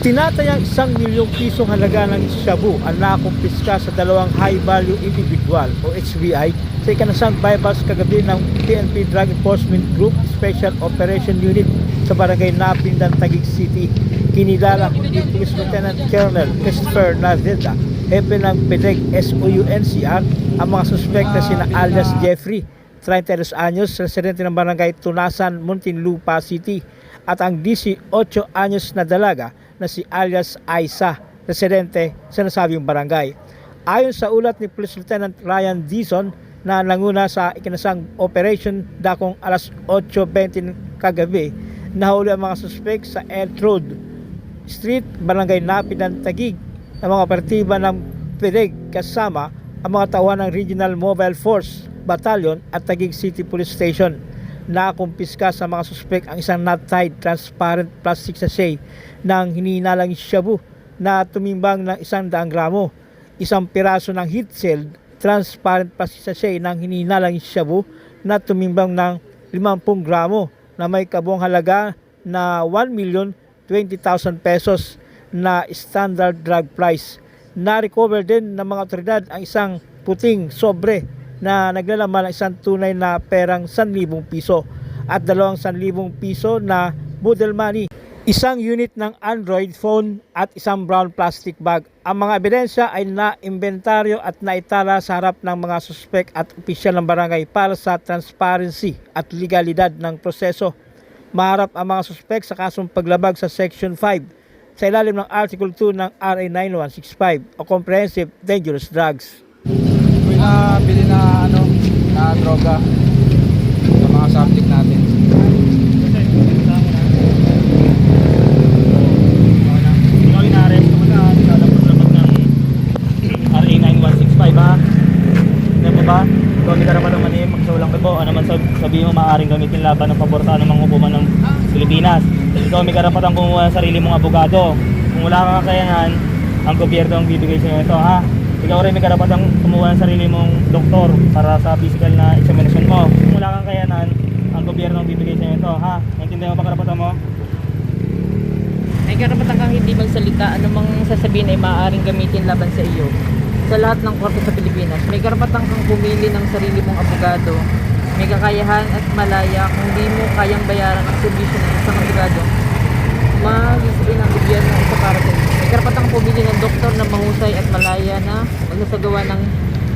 Tinatayang 1 milyong pisong halaga ng shabu ang nakumpiska sa dalawang high-value individual o HVI sa ikanasang bypass kagabi ng PNP Drug Enforcement Group Special Operation Unit sa barangay Napindan, Taguig City. Kinilala ni Police Lieutenant Colonel Christopher Nazeda, hepe ng PDEG SOUNCR, ang mga suspect na sina alias Jeffrey, 32 anyos, residente ng barangay Tunasan, Muntinlupa City, at ang 18 anyos na dalaga na si alias Aisa, residente sa nasabing barangay. Ayon sa ulat ni Police Lieutenant Ryan Dizon na nanguna sa ikinasang operation dakong alas 8:20 kagabi, nahuli ang mga suspect sa Ed Road Street, barangay Napindan, Taguig, ng mga operatiba ng PDEG kasama ang mga tauhan ng Regional Mobile Force Battalion at Taguig City Police Station. Nakumpiska sa mga suspect ang isang knot-tied transparent plastic sachet ng hinihinalang shabu na tumimbang ng 100 gramo, isang piraso ng heat-sealed transparent plastic sachet ng hinihinalang shabu na tumimbang ng 50 gramo na may kabuang halaga na 1,020,000 pesos na standard drug price. Na-recover din ng mga otoridad ang isang puting sobre na naglalaman ng isang tunay na perang 1,000 piso at 200,000 piso na budel money, isang unit ng Android phone at isang brown plastic bag. Ang mga ebidensya ay na-imbentaryo at naitala sa harap ng mga suspek at opisyal ng barangay para sa transparency at legalidad ng proseso. Maharap ang mga suspek sa kasong paglabag sa Section 5 sa ilalim ng Article 2 ng RA 9165 o Comprehensive Dangerous Drugs. May nabili na droga sa mga subject natin. Ikaw ina-arrest mo na sa labas-labas ng RA 9165 ha? Ano po ba? Ikaw may karapat naman eh, magsawalang po. Ano man sabihin mo, maaaring gamitin laban ng pabor sa anumang hukuman ng Pilipinas. Ikaw may karapatang kumuha ng sarili mong abogado. Kung wala kang kakayahan, ang gobyerno ang bibigay sa iyo ito ha? Ikaw rin may karapatang kumuha ng sarili mong doktor para sa physical na examination mo. Kung wala kang kayanan, ang gobyerno ang bibigay sa iyo ito, ha? Naintindihan mo ba karapatan mo? May karapatan kang hindi magsalita, anumang sasabihin ay maaaring gamitin laban sa iyo. Sa lahat ng korte sa Pilipinas, may karapatan kang pumili ng sarili mong abogado. May kakayahan at malaya kung hindi mo kayang bayaran ang serbisyo ng isang abogado, mag-isipin ng gobyerno ito para sa iyo. May karapatang pumili ng doktor na mahusay at malaya na magsasagawa ng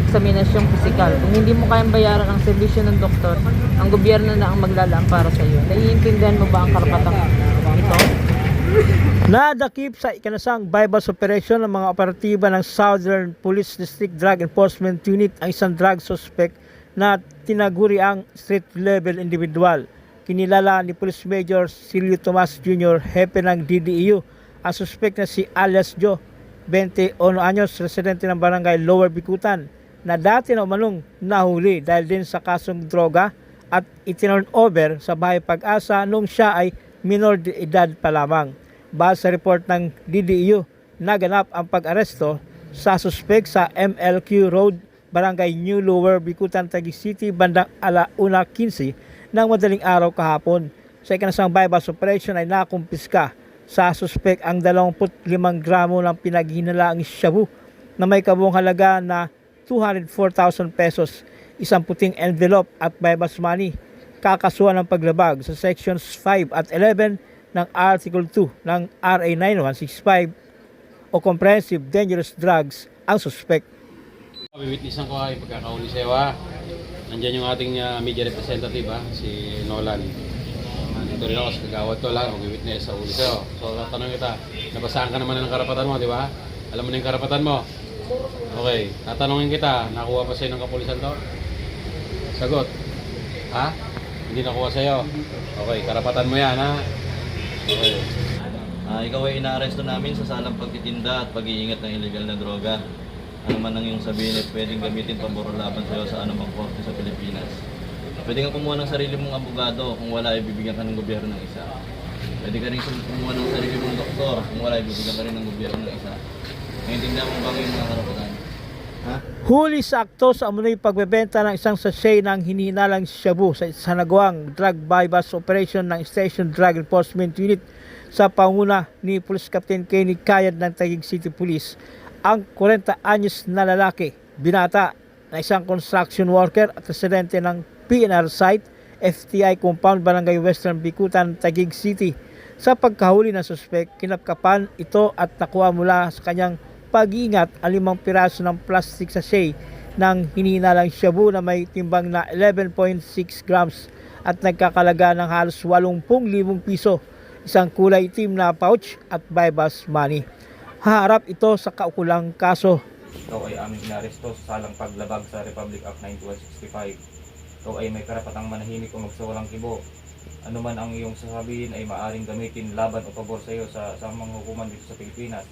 eksaminasyong pisikal. Kung hindi mo kayang bayaran ang serbisyo ng doktor, ang gobyerno na ang maglalaan para sa iyo. Naiintindihan mo ba ang karapatang ito? Nadakip sa ikanasang bypass operation ng mga operatiba ng Southern Police District Drug Enforcement Unit ang isang drug suspect na tinaguri ang street-level individual. Kinilala ni Police Major Silvio Tomas Jr., hepe ng DDEU, ang suspect na si alias Joe, 21 anyos, residente ng barangay Lower Bikutan, na dati na umanong nahuli dahil din sa kasong droga at itinurn over sa Bahay Pag-asa noong siya ay minor de edad pa lamang. Base sa report ng DDEU, naganap ang pag-aresto sa suspect sa MLQ Road, barangay New Lower Bikutan, Taguig City, bandang 1:15 ng madaling araw kahapon. Sa ikanasang bypass operation ay nakumpiska sa suspect ang 25 gramo ng pinaghinalaang shabu na may kabuang halaga na 204,000 pesos, isang puting envelope at bypass money. Kakasuhan ng paglabag sa Sections 5 at 11 ng Article 2 ng RA 9165 o Comprehensive Dangerous Drugs ang suspect. Witnessan ko ay pagkakauli sa'yo ha. Nandyan yung ating media representative ha, si Nolan. Ito rin ako sa kagawad ko lang, mag-witness sa uli sa'yo. So tatanong kita, nabasahan ka naman ng karapatan mo, di ba? Alam mo na yung karapatan mo? Okay, tatanungin kita, nakuha pa sa'yo ng kapulisan to? Sagot. Ha? Hindi nakuha sa'yo? Okay, karapatan mo yan ha? Okay. Ikaw ay inaaresto namin sa salang pagtitinda at pag-iingat ng illegal na droga. Ano man ang iyong sabihin ay pwedeng gamitin pabor laban sa iyo sa anumang korte sa Pilipinas. Pwede kang kumuha ng sarili mong abogado, kung wala ay bibigyan ka ng gobyerno ng isa. Pwede ka rin kumuha ng sarili mong doktor, kung wala ay bibigyan ka rin ng gobyerno ng isa. Naintindihan mo ba ang iyong mga karapatan? Huli sa akto sa umunoy pagbebenta ng isang sachet ng hinihinalang shabu sa sanagawang drug bypass operation ng Station Drug Enforcement Unit sa panguna ni Police Captain Kenny Kayad ng Taguig City Police. Ang 40 anyos na lalaki, binata na isang construction worker at residente ng PNR site, FTI Compound, Barangay Western Bikutan, Taguig City. Sa pagkahuli ng suspect, kinapkapan ito at nakuha mula sa kanyang pag-iingat ang 5 piraso ng plastic sachet ng hinihinalang shabu na may timbang na 11.6 grams at nagkakalaga ng halos 80,000 piso, isang kulay itim na pouch at bypass money. Haharap ito sa kaukulang kaso. Ikaw ay aming inaresto sa salang paglabag sa Republic Act 9165. Ikaw ay may karapatang manahimik o magsawalang kibo. Ano man ang iyong sasabihin ay maaring gamitin laban o pabor sa iyo sa mga hukuman dito sa Pilipinas.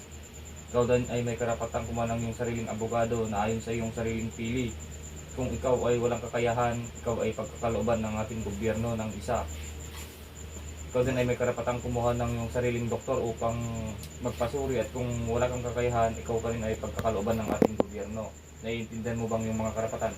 Ikaw din ay may karapatang kumanang iyong sariling abogado na ayon sa iyong sariling pili. Kung ikaw ay walang kakayahan, ikaw ay pagkakalooban ng ating gobyerno ng isa. Ikaw din ay may karapatang kumuha ng iyong sariling doktor upang magpasuri, at kung wala kang kakayahan, ikaw pa rin ay pagkakalooban ng ating gobyerno. Naiintindihan mo bang yung mga karapatan?